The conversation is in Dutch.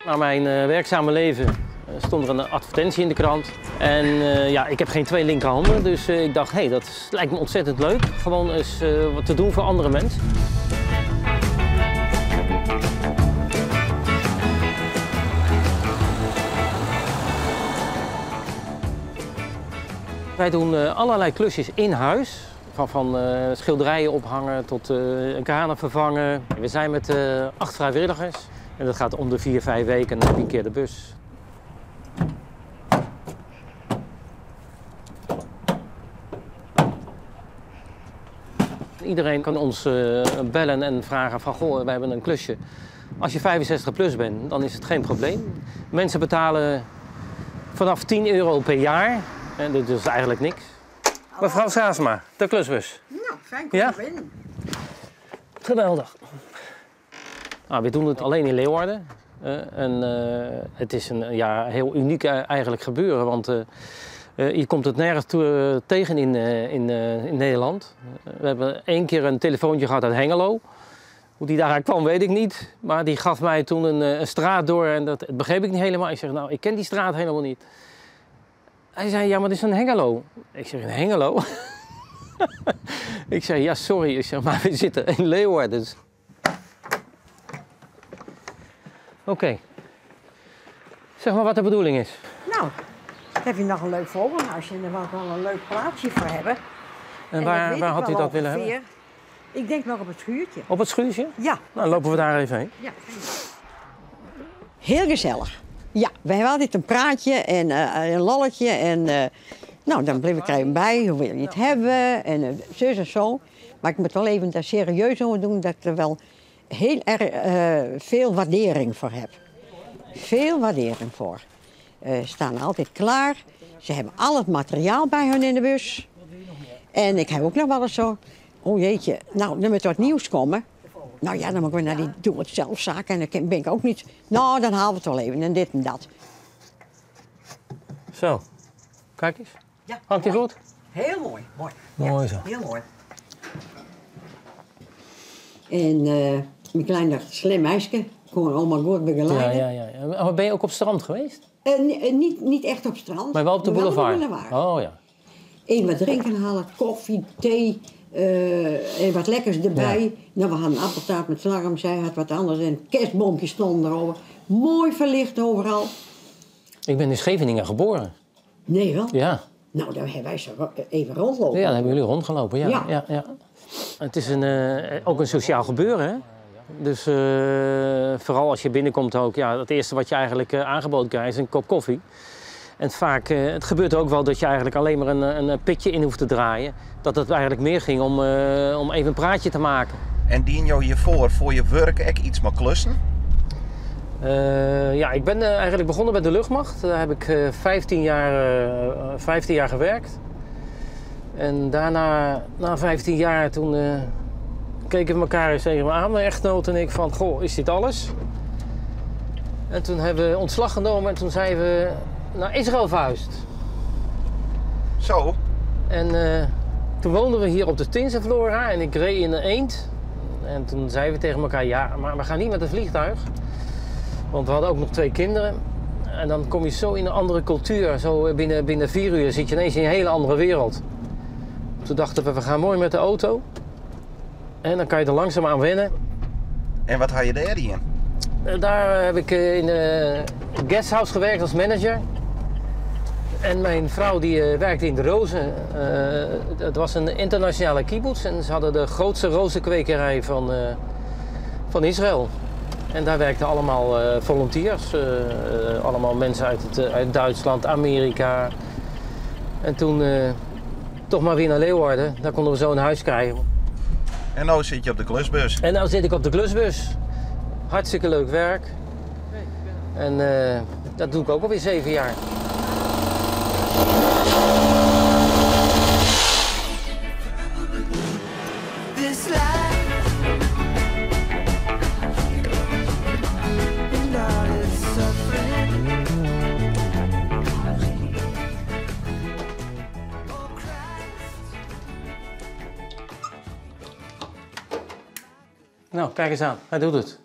Na mijn werkzame leven stond er een advertentie in de krant. En ja, ik heb geen twee linkerhanden, dus ik dacht, hé, dat lijkt me ontzettend leuk. Gewoon eens wat te doen voor andere mensen. Wij doen allerlei klusjes in huis. Van schilderijen ophangen tot kranen vervangen. We zijn met 8 vrijwilligers. En dat gaat om de 4, 5 weken en dan heb je een keer de bus. Iedereen kan ons bellen en vragen van, goh, we hebben een klusje. Als je 65 plus bent, dan is het geen probleem. Mensen betalen vanaf 10 euro per jaar. En dat is eigenlijk niks. Mevrouw Saasma, de klusbus. Nou, fijn, kom je binnen. Geweldig. Nou, we doen het alleen in Leeuwarden. Het is een heel uniek eigenlijk gebeuren, want je komt het nergens tegen in Nederland. We hebben 1 keer een telefoontje gehad uit Hengelo. Hoe die daar kwam, weet ik niet. Maar die gaf mij toen een straat door en dat begreep ik niet helemaal. Ik zeg, nou, ik ken die straat helemaal niet. Hij zei, ja, maar het is een Hengelo. Ik zeg, een Hengelo? Ik zei, ja, sorry. Ik zeg, maar we zitten in Leeuwarden. Dus... Oké. Zeg maar wat de bedoeling is. Nou, heb je nog een leuk voorbeeld als je er wel een leuk plaatsje voor hebben. En waar had u dat willen hebben? Ik denk nog op het schuurtje. Op het schuurtje? Ja. Nou, lopen we daar even heen. Ja. Heel gezellig. Ja, we hebben altijd een praatje en een lalletje en nou, dan blijven we krijgen bij, hoe wil je het hebben en zus en zo. Maar ik moet wel even daar serieus over doen dat ik er wel heel erg veel waardering voor heb. Veel waardering voor. Ze staan altijd klaar, ze hebben al het materiaal bij hun in de bus. En ik heb ook nog wel eens zo, oh jeetje, nou, dan moet wat nieuws komen. Nou ja, dan moet ik weer naar die doe-het-zelf-zaak en dan ben ik ook niet... Nou, dan halen we het wel even en dit en dat. Zo, kijk eens. Ja, hangt die goed? Heel mooi, mooi. Mooi zo. Heel mooi. En mijn kleine slim meisje kon allemaal goed begeleiden. Ja. Maar ben je ook op het strand geweest? Niet echt op strand. Maar wel op de boulevard? Oh ja. Even wat drinken halen, koffie, thee... en wat lekkers erbij. Ja. Nou, we hadden een appeltaart met slagroom, zij had wat anders en kerstboompjes stonden erover. Mooi verlicht overal. Ik ben in Scheveningen geboren. Nee wel? Ja. Nou, daar hebben wij zo even rondlopen. Ja, daar hebben jullie rondgelopen, ja. Het is ook een sociaal gebeuren, hè? Dus vooral als je binnenkomt ook, ja, het eerste wat je eigenlijk aangeboden krijgt is een kop koffie. En vaak, het gebeurt ook wel dat je eigenlijk alleen maar een pitje in hoeft te draaien. Dat het eigenlijk meer ging om even een praatje te maken. En dien jou hiervoor voor je werk ook iets maar klussen? Ja, ik ben eigenlijk begonnen bij de luchtmacht. Daar heb ik 15 jaar gewerkt. En daarna, na 15 jaar, toen keken we elkaar eens even aan, mijn echtgenoot en ik, van, goh, is dit alles? En toen hebben we ontslag genomen en toen zijn we naar Israël verhuisd. Zo? En toen woonden we hier op de Tinsenflora en ik reed in een eend. En toen zeiden we tegen elkaar, ja, maar we gaan niet met een vliegtuig. Want we hadden ook nog 2 kinderen. En dan kom je zo in een andere cultuur. Zo binnen 4 uur zit je ineens in een hele andere wereld. Toen dachten we gaan mooi met de auto. En dan kan je er langzaam aan wennen. En wat had je daar in? Daar heb ik in een guesthouse gewerkt als manager. En mijn vrouw die werkte in de rozen. Het was een internationale kibbutz en ze hadden de grootste rozenkwekerij van Israël. En daar werkten allemaal volontiers. Allemaal mensen uit Duitsland, Amerika. En toen toch maar weer naar Leeuwarden. Daar konden we zo een huis krijgen. En nu zit je op de klusbus. En nu zit ik op de klusbus. Hartstikke leuk werk. En dat doe ik ook alweer 7 jaar. Nou, kijk eens aan. Hij doet het.